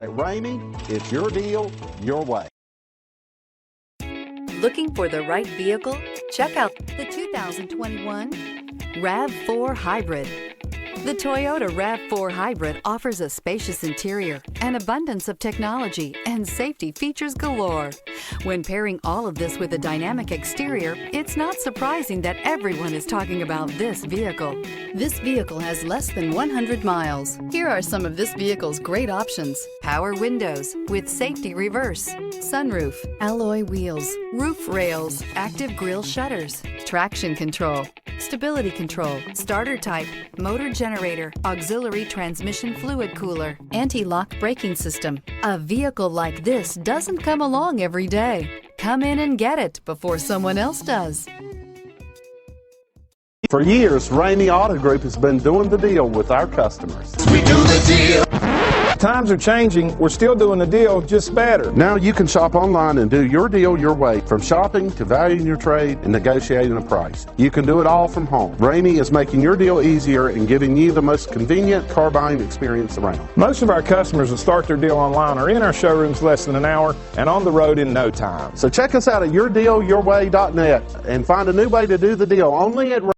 At Ramey, it's your deal, your way. Looking for the right vehicle? Check out the 2021 RAV4 Hybrid. The Toyota RAV4 Hybrid offers a spacious interior, an abundance of technology, and safety features galore. When pairing all of this with a dynamic exterior, it's not surprising that everyone is talking about this vehicle. This vehicle has less than 100 miles. Here are some of this vehicle's great options: power windows with safety reverse, sunroof, alloy wheels, roof rails, active grille shutters, traction control, stability control, starter type, motor generator, auxiliary transmission fluid cooler, anti-lock braking system. A vehicle like this doesn't come along every day. Come in and get it before someone else does. For years, Ramey Auto Group has been doing the deal with our customers. We do the deal. Times are changing. We're still doing the deal, just better. Now you can shop online and do your deal your way, from shopping to valuing your trade and negotiating a price. You can do it all from home. Ramey is making your deal easier and giving you the most convenient car buying experience around. Most of our customers that start their deal online are in our showrooms less than an hour and on the road in no time. So check us out at yourdealyourway.net and find a new way to do the deal only at Ramey.